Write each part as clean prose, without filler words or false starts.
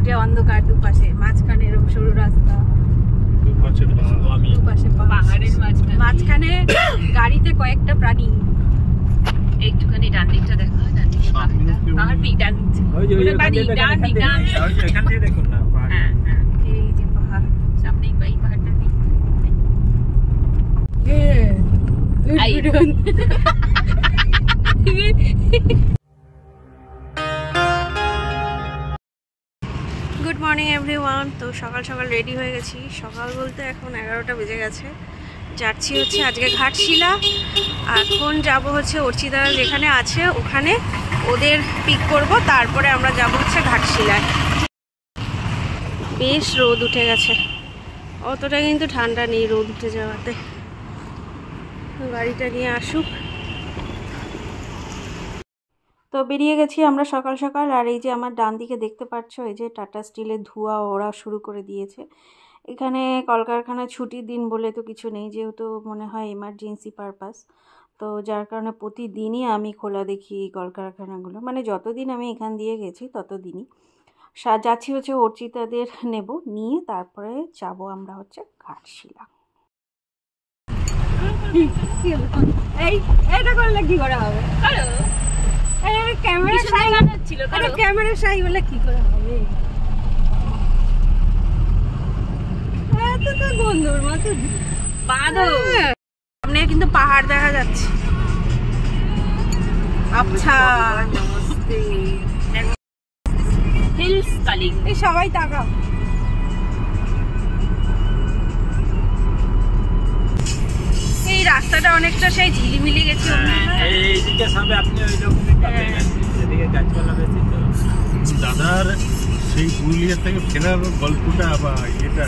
ঘুটঘুটে অন্ধকার, দুপাশে মাঝখানে এরকম সরু রাস্তা, দুপাশে পাহাড়ের মাঝখানে গাড়িতে কয়েকটা প্রাণী। একটুখানি ডান দিকটা দেখো, ডান দিকে পাহাড়, ডান দিক দেখুন না, এই যে পাহাড় সামনেই, এই পাহাড়টা গুড মর্নিং এভরিওয়ান। তো সকাল সকাল রেডি হয়ে গেছি। সকাল বলতে এখন 11টা বেজে গেছে। যাচ্ছি হচ্ছে আজকে ঘাটশিলা। এখন যাব হচ্ছে অর্চিতা যেখানে আছে ওখানে ওদের পিক করব, তারপরে আমরা যাব হচ্ছে ঘাটশিলায়। বেশ রোদ উঠে গেছে, অতটা কিন্তু ঠান্ডা নেই রোদ উঠে যাওয়াতে। গাড়িটা নিয়ে আসুক। তো বেরিয়ে গেছি আমরা সকাল সকাল। আর এই যে আমার ডান দিকে দেখতে পাচ্ছ, এই যে টাটা স্টিলের ধোঁয়া ওরা শুরু করে দিয়েছে। এখানে কলকারখানায় ছুটির দিন বলে তো কিছু নেই, যেহেতু মনে হয় এমার্জেন্সি পারপাস, তো যার কারণে প্রতিদিনই আমি খোলা দেখি এই কলকারখানাগুলো, মানে যতদিন আমি এখান দিয়ে গেছি ততদিনই। যাচ্ছি হচ্ছে অর্চিতাদের নেব, নিয়ে তারপরে যাব আমরা হচ্ছে ঘাটশিলা। এইটা করলে কি করা হবে? ক্যামেরা সাই বলে কি করে হবে? বন্ধুর মতো সামনে কিন্তু পাহাড় দেখা যাচ্ছে। আচ্ছা, হিলস কালিং। এই সবাই তাকাও। এই রাস্তাটা অনেকটা সেই ঝিলিমিলি গেছে। এইদিকে সামনে আপনি ওই রকমই পাবেন, এদিকে গাছপালা বেশি তো। দাদার সেই পুরুলিয়া থেকে ফেরার গল্পটা বা এটা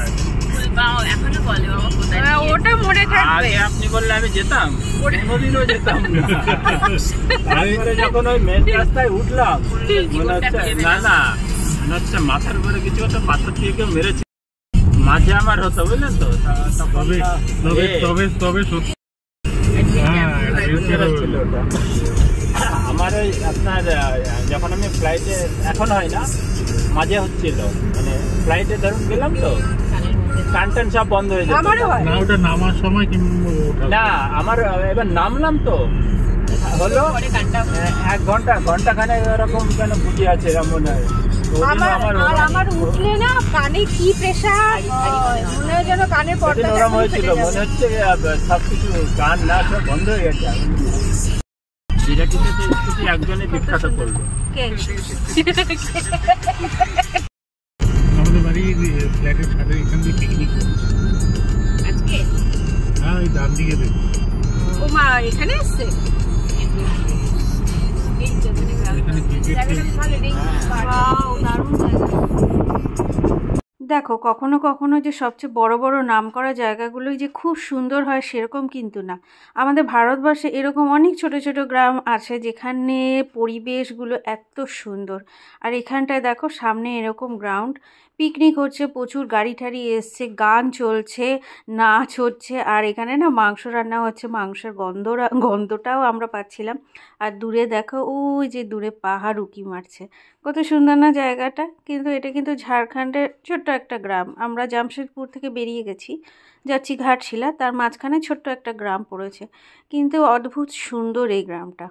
এখনো বলে বাবা কোথায়, ওটা মনে থাকবে। আগে আপনি বললে আমি যেতাম, কোনোদিনও যেতাম না। তারপরে যখন ওই মেন রাস্তায় উঠলাম মনে হচ্ছে না মনে হচ্ছে মাথার উপরে কিছু একটা পাথর দিয়ে কেউ মেরেছে, মাঝে আমার হতো বুঝলেন তো। তবে সত্যি আমার ওই আপনার যখন আমি ফ্লাইটে, এখন হয় না, মাঝে হচ্ছিল, মানে ফ্লাইটে ধরুন গেলাম তো কান টান সব বন্ধ হয়ে যেত। না ওটা নামার সময় না, আমার এবার নামলাম তো হলো 1 ঘন্টা খানে এরকম কেন বুঝে আছে এরকম মনে হয়। আমার উঠলে না কানে কি প্রেসার, মনে হয় যেন কানের পর্দা ওরকম হয়েছিল, মনে হচ্ছে সবকিছু গান না সব বন্ধ হয়ে গেছে। একজনই বিখ্যাত করলো। আমাদের বাড়ি ফ্ল্যাটের ছাদে এখান দিয়ে পিকনিক করছে আজকে। হ্যাঁ, ওই ডান দিকে দেখো। ও মা এখানে এসছে। দেখো কখনো কখনো যে সবচেয়ে বড় বড় নামকরা জায়গাগুলোই যে খুব সুন্দর হয় সেরকম কিন্তু না। আমাদের ভারতবর্ষে এরকম অনেক ছোট ছোট গ্রাম আছে যেখানে পরিবেশগুলো এত সুন্দর। আর এখানটায় দেখো সামনে এরকম গ্রাউন্ড, পিকনিক হচ্ছে, প্রচুর গাড়ি ঠাড়ি এসছে, গান চলছে, নাচ হচ্ছে। আর এখানে না মাংস রান্না হচ্ছে, মাংসের গন্ধটাও আমরা পাচ্ছিলাম। আর দূরে দেখো ওই যে দূরে পাহাড় উঁকি মারছে, কত সুন্দর না জায়গাটা। কিন্তু এটা কিন্তু ঝাড়খণ্ডের ছোট্ট একটা গ্রাম। আমরা জামশেদপুর থেকে বেরিয়ে গেছি, যাচ্ছি ঘাটশিলা, তার মাঝখানে ছোট্ট একটা গ্রাম পড়েছে, কিন্তু অদ্ভুত সুন্দর এই গ্রামটা।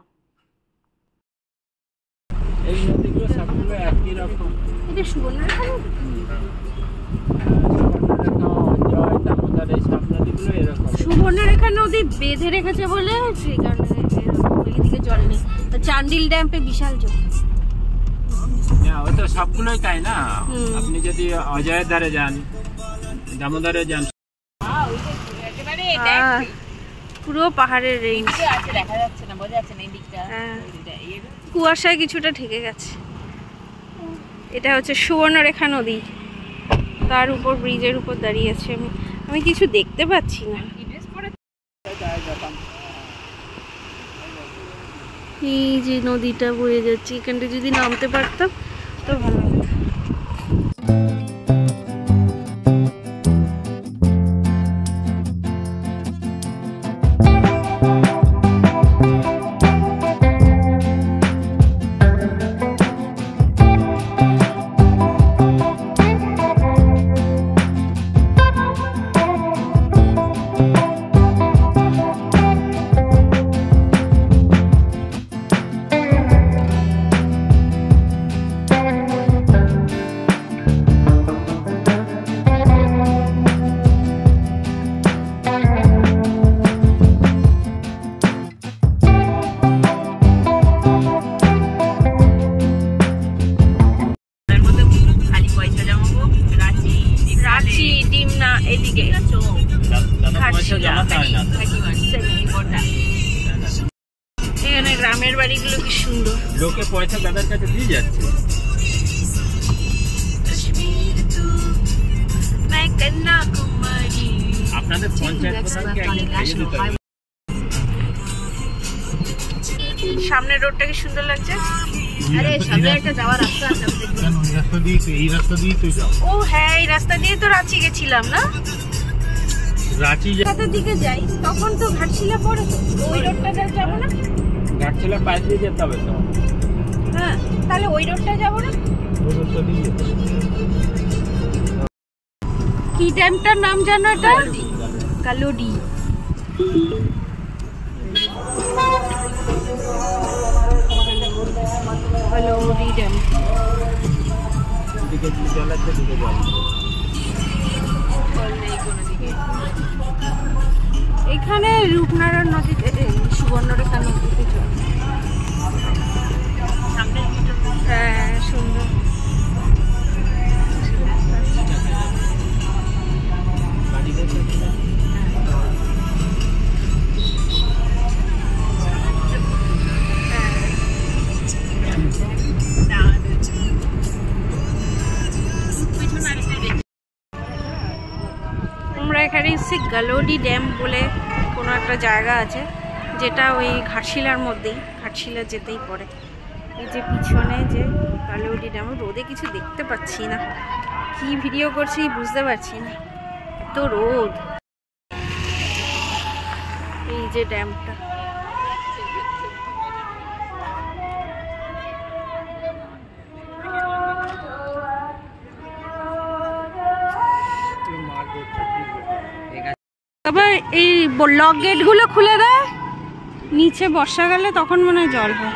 এই নদীগুলো সবগুলো একই রকম। এটা সুবর্ণরেখা নদী। সুবর্ণরেখা নদী বেঁধে রেখেছে বলে সেই কারণে এদিকে জল নেই। চান্ডিল ড্যাম্পে বিশাল জল। ওই তো সবগুলোই তাই না। আপনি যদি অজয়ের ধারে যান, দামোদরে যান, পুরো পাহাড়ের রেঞ্জ দেখা যাচ্ছে না, বোঝা যাচ্ছে না এই দিকটা, কুয়াশায় কিছুটা ঢেকে গেছে। এটা হচ্ছে সুবর্ণরেখা নদী, তার উপর ব্রিজের উপর দাঁড়িয়ে আছি আমি কিছু দেখতে পাচ্ছি না। এই যে নদীটা বয়ে যাচ্ছে, এখানটা যদি নামতে পারতাম তো ভালো হতো। লুচি ডিম না এদিকে এখানে গ্রামের বাড়িগুলো কি সুন্দর, লোকে পয়সা দাদার কাছে দিয়ে যাচ্ছে। আপনাদের পঞ্চায়েত প্রধানকে একদিন খাইয়ে দিতে হবে। সামনের রোডটা কি সুন্দর লাগছে। আরে সামনে একটা যাওয়ার রাস্তা আছে, এই রাস্তা দিয়ে তুই যাও। ও হ্যাঁ, এই রাস্তা দিয়ে তো রাঁচি গেছিলাম না, রাঁচি রাতের দিকে যাই তখন তো ঘাটশিলা পড়ে, তো ওই রোডটা যাবো না? ঘাটশিলা পাশ দিয়ে যেতে হবে তো। হ্যাঁ তাহলে ওই রোডটা যাবো না? ওই রোডটা দিয়ে যেতে হবে। কি ড্যামটার নাম জানো এটা? কালোডি। কালোডি ড্যাম। দিকে জল আছে, দিকে জল এখানে রূপনারায়ণ নদীতে, সুবর্ণরেখা নদীতে জল। হ্যাঁ সুন্দর। আমরা এখানে এসেছি গালোডি ড্যাম বলে কোনো একটা জায়গা আছে, যেটা ওই ঘাটশিলার মধ্যেই, ঘাটশিলা যেতেই পড়ে। এই যে পিছনে যে গালোডি ড্যাম, রোদে কিছু দেখতে পাচ্ছি না, কি ভিডিও করছি বুঝতে পারছি না, তো রোদ। এই যে ড্যামটা, তবে এই লক গেট গুলো খুলে দেয় নিচে, বর্ষাকালে তখন মনে হয় জল হয়।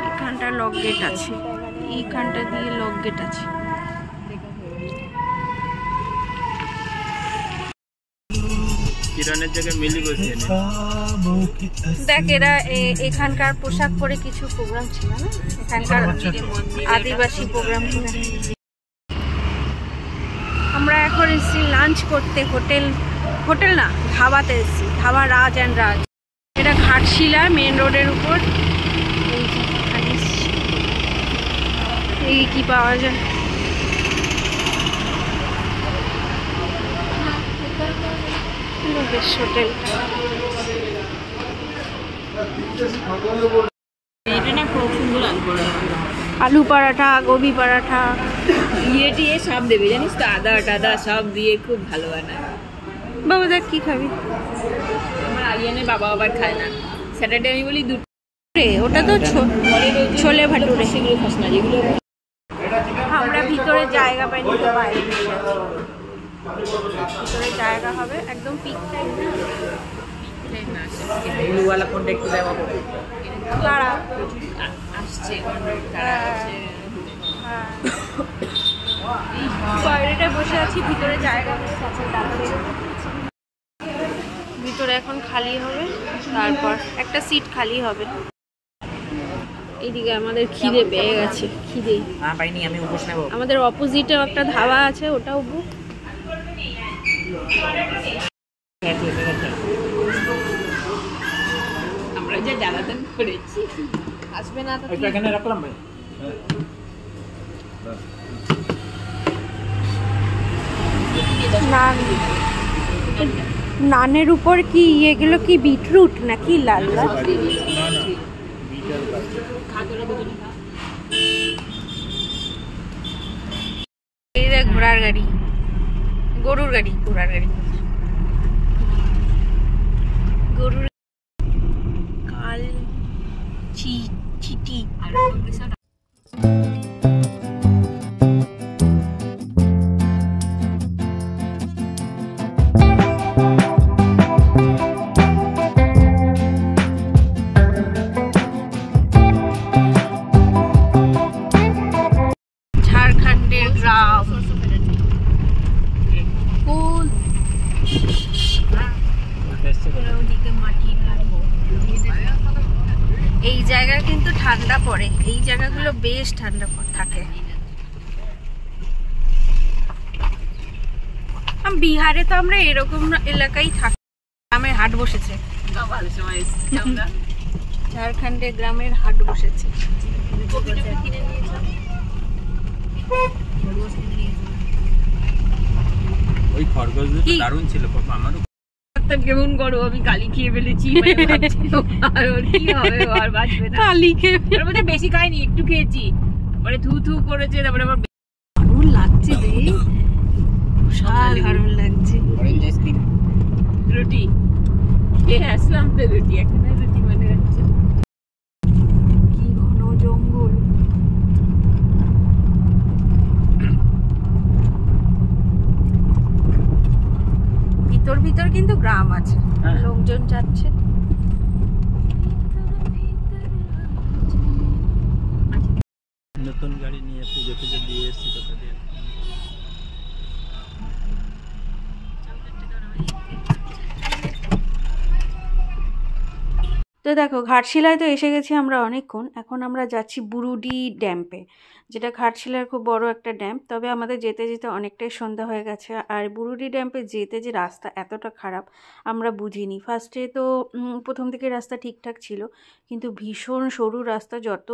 এখানটা লক গেট আছে, এইখানটা দিয়ে লক গেট আছে। কিরণের জায়গায় মিলি বসিয়ে দেখ, এরা এখানকার পোশাক পরে কিছু প্রোগ্রাম ছিল না, এখানকার আদিবাসী প্রোগ্রাম করে। আমরা এখন এসেছি লাঞ্চ করতে, হোটেল না ধাবাতে এসেছি, ধাবা রাজ অ্যান্ড রাজ। এটা ঘাটশিলা মেন রোডের উপর। এই কি পাওয়া যায়, বেশ হোটেলটা। আলু পরাঠা, গোবি পরাঠা, ইয়ে সব দেবে জানিস তো, আদা টাদা সব দিয়ে খুব ভালো বানায়। বাবু দেখ কি খাবি? আমার আরিয়ানের বাবা আবার খায় না, স্যাটারডে আমি বলি দুটো। ওটা তো ছোলে ভাটুরে, সেগুলো খাস না যেগুলো। আমরা ভিতরে জায়গা পাইনি তো বাইরে বসে আছি। ভিতরে জায়গা হবে একদম পিক টাইম। ব্লুওয়ালা ফোনটা একটু দেওয়া তারা আসছে, বাইরেটা বসে আছি, ভিতরে জায়গা ভিতরে এখন খালি হবে, তারপর একটা সিট খালি হবে। এইদিকে আমাদের খিদে পেয়ে গেছে, খিদে পাইনি, আমি উপোস নেব। আমাদের অপোজিটে একটা ধাবা আছে, ওটাও বুক। আমরা যা জ্বালাতন করেছি, আসবে না তো। এটা এখানে রাখলাম ভাই। নান, নানের উপর কি এগুলো কি বিটরুট নাকি লাল লাল? এই দেখ ঘোড়ার গাড়ি, গরুর গাড়ি, ঘোড়ার গাড়ি, গরুর কাল চিটি। ঝাড়খণ্ডের গ্রাম, এই জায়গায় কিন্তু ঠান্ডা পড়ে, এই জায়গাগুলো বেশ ঠান্ডা থাকে। বিহারে তো আমরা এরকম এলাকায় থাকি, গ্রামের হাট বসেছে, ভালো সময় এসেছি আমরা। ঝাড়খণ্ডে গ্রামের হাট বসেছে। ওই খরগোশ দারুণ ছিল আমারও। কেমন করো, আমি কালি খেয়ে ফেলেছি, আর ওর কি হবে, আর বাঁচবে না। কালি খেয়ে ওর মধ্যে বেশি খাইনি, একটু খেয়েছি, পরে থু থু করেছে, তারপরে আবার দারুণ লাগছে রে, দারুণ লাগছে। রুটি খেয়ে আসলাম তো, রুটি এখন রুটি মনে হচ্ছে। কি ঘন জঙ্গল, ভিতর ভিতর কিন্তু গ্রাম আছে, লোকজন যাচ্ছে। নতুন গাড়ি নিয়ে পুজো পুজো দিয়ে এসেছি কোথা দিয়ে। তো দেখো ঘাটশিলায় তো এসে গেছি আমরা অনেকক্ষণ। এখন আমরা যাচ্ছি বুরুডি ড্যাম্পে, যেটা ঘাটশিলার খুব বড় একটা ড্যাম্প। তবে আমাদের যেতে যেতে অনেকটাই সন্ধ্যা হয়ে গেছে। আর বুরুডি ড্যাম্পে যেতে যে রাস্তা এতটা খারাপ আমরা বুঝিনি। ফার্স্টে তো প্রথম থেকে রাস্তা ঠিকঠাক ছিল, কিন্তু ভীষণ সরু রাস্তা। যত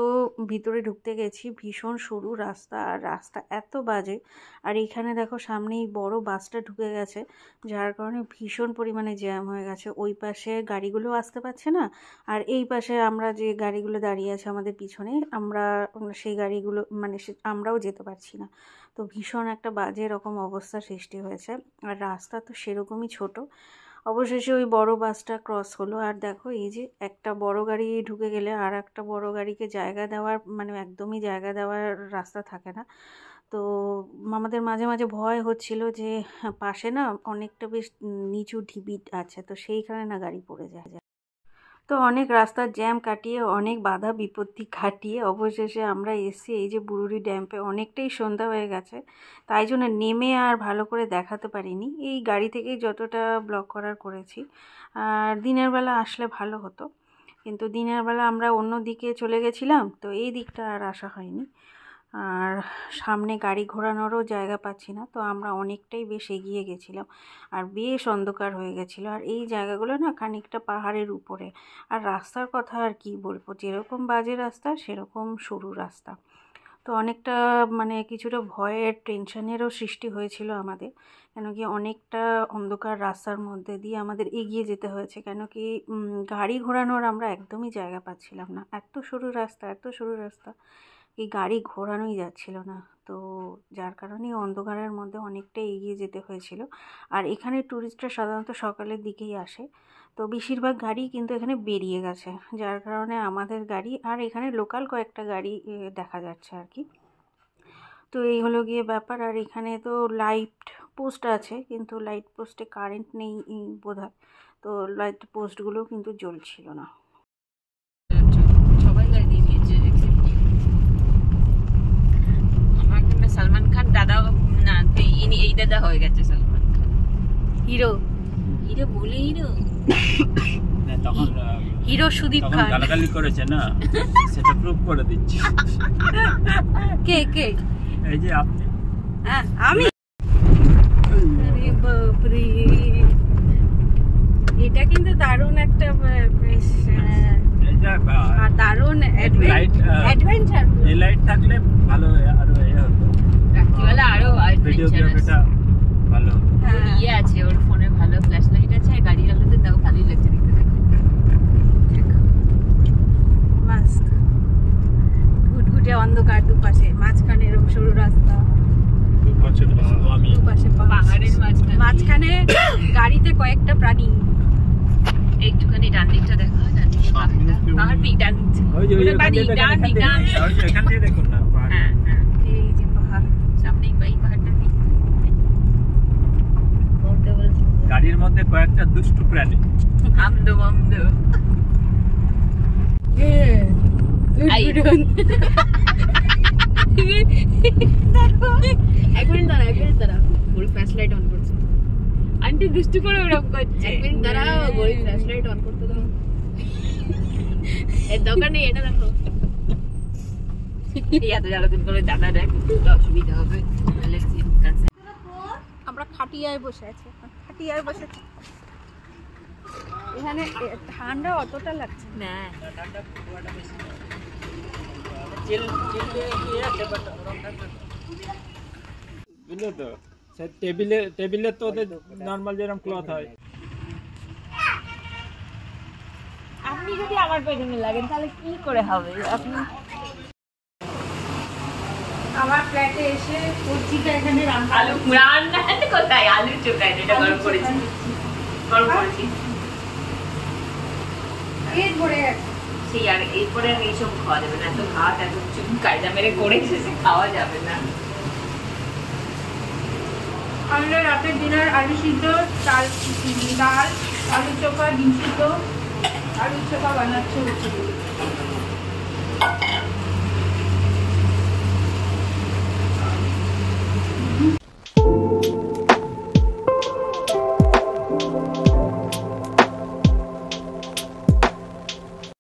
ভিতরে ঢুকতে গেছি ভীষণ সরু রাস্তা, আর রাস্তা এত বাজে। আর এইখানে দেখো সামনেই বড় বাসটা ঢুকে গেছে, যার কারণে ভীষণ পরিমাণে জ্যাম হয়ে গেছে। ওই পাশে গাড়িগুলো আসতে পারছে না, আর এই পাশে আমরা যে গাড়িগুলো দাঁড়িয়ে আছে আমাদের পিছনে, আমরা সেই গাড়িগুলো মানে আমরাও যেতে পারছি না। তো ভীষণ একটা বাজে রকম অবস্থা সৃষ্টি হয়েছে। আর রাস্তা তো সেরকমই ছোট। অবশেষে ওই বড় বাসটা ক্রস হলো। আর দেখো এই যে একটা বড় গাড়ি ঢুকে গেলে আর একটা বড় গাড়িকে জায়গা দেওয়ার মানে একদমই জায়গা দেওয়ার রাস্তা থাকে না। তো আমাদের মাঝে মাঝে ভয় হচ্ছিল যে পাশে না অনেকটা বেশ নিচু ঢিবি আছে, তো সেইখানে না গাড়ি পড়ে যায়। তো অনেক রাস্তার জ্যাম কাটিয়ে, অনেক বাধা বিপত্তি কাটিয়ে অবশেষে আমরা এসেছি এই যে বুরুডি ড্যাম্পে। অনেকটাই সন্ধ্যা হয়ে গেছে, তাই জন্য নেমে আর ভালো করে দেখাতে পারিনি। এই গাড়ি থেকেই যতটা ব্লগ করার করেছি। আর দিনের বেলা আসলে ভালো হতো, কিন্তু দিনের বেলা আমরা অন্য দিকে চলে গেছিলাম, তো এই দিকটা আর আসা হয়নি। আর সামনে গাড়ি ঘোরানোরও জায়গা পাচ্ছি না, তো আমরা অনেকটাই বেশ এগিয়ে গেছিলাম। আর বেশ অন্ধকার হয়ে গেছিলো। আর এই জায়গাগুলো না খানিকটা পাহাড়ের উপরে। আর রাস্তার কথা আর কি বলবো, যেরকম বাজে রাস্তা সেরকম সরু রাস্তা। তো অনেকটা মানে কিছুটা ভয়ের টেনশনেরও সৃষ্টি হয়েছিল আমাদের, কেন কি অনেকটা অন্ধকার রাস্তার মধ্যে দিয়ে আমাদের এগিয়ে যেতে হয়েছে। কেন কি গাড়ি ঘোরানোর আমরা একদমই জায়গা পাচ্ছিলাম না। এত সরু রাস্তা, এত সরু রাস্তা, এই গাড়ি ঘোরানোই যাচ্ছিল না। তো যার কারণে অন্ধকারের মধ্যে অনেকটা এগিয়ে যেতে হয়েছিল। আর এখানে ট্যুরিস্টরা সাধারণত সকালের দিকেই আসে, তো বেশিরভাগ গাড়ি কিন্তু এখানে বেরিয়ে গেছে, যার কারণে আমাদের গাড়ি আর এখানে লোকাল কয়েকটা গাড়ি দেখা যাচ্ছে আর কি। তো এই হলো গিয়ে ব্যাপার। আর এখানে তো লাইট পোস্ট আছে, কিন্তু লাইট পোস্টে কারেন্ট নেই বোধহয়, তো লাইট পোস্টগুলো কিন্তু জ্বলছিল না। সবাই গাড়ি দিয়ে দিয়েছে। সালমান খান দাদা না, এই দাদা হয়ে গেছে সালমান খান হিরো। হিরো বলে হিরো, তখন হিরো সুদীপ খান গালাগালি করেছে না, সেটা প্রুফ করে দিচ্ছি। কে কে? এই যে আপনি। হ্যাঁ আমি। আরে বাপরে, এটা কিন্তু দারুণ একটা বেশ দারুণ অ্যাডভেঞ্চার। এই লাইট থাকলে ভালো, আরো হতো রাত্রিবেলা, আরো ভিডিওগ্রাফিটা ভালো হতো। ইয়ে আছে ওর ফোনে, ভালো ফ্ল্যাশ লাইট আছে, গাড়ির আলোতে তাও ভালোই লাগছে দেখতে। মাস্ট ঘুটঘুটে অন্ধকার, দুপাশে মাঝখানে এরকম সরু রাস্তা, দুপাশে পাহাড়ের মাঝখানে গাড়িতে কয়েকটা প্রাণী। একটুখানি ডান দিকটা দেখা হয়, ডান দিকে পাহাড়, ডান এখান দিয়ে দেখুন না, হ্যাঁ হ্যাঁ, এই যে পাহাড় সামনেই এই পাহাড়টা। গাড়ির মধ্যে কয়েকটা দুষ্টু প্রাণী, আমদো আমদো। আন্টি দুষ্টু করে ওরকম করছে। এর দোকানে এটা দেখো, এত জ্বালাতন করে দাদা দেখ, অসুবিধা হবে। আমরা খাটিয়ায় বসে আছে, খাটিয়ায় বসেছে। এখানে ঠান্ডা অতটা লাগছে না। বুঝলে তো, টেবিলে তো ওদের নর্মাল যেরকম ক্লথ হয়। আপনি যদি আমার পেছনে লাগেন তাহলে কি করে হবে? আপনি আমার ফ্ল্যাটে এসে কর্চিকা এখানে আলু রান্না কোথায়? আলু চোখায় যেটা গরম করেছি, পেট ভরে গেছে। সেই আর এরপরে আর এইসব খাওয়া যাবে না, এত ভাত এত চুপ কায়দা মেরে করে এসেছে, খাওয়া যাবে না। আমাদের রাতের ডিনার আলু সিদ্ধ, ডাল, আলু চোখা, ডিম সিদ্ধ, আলু চোখা বানাচ্ছে।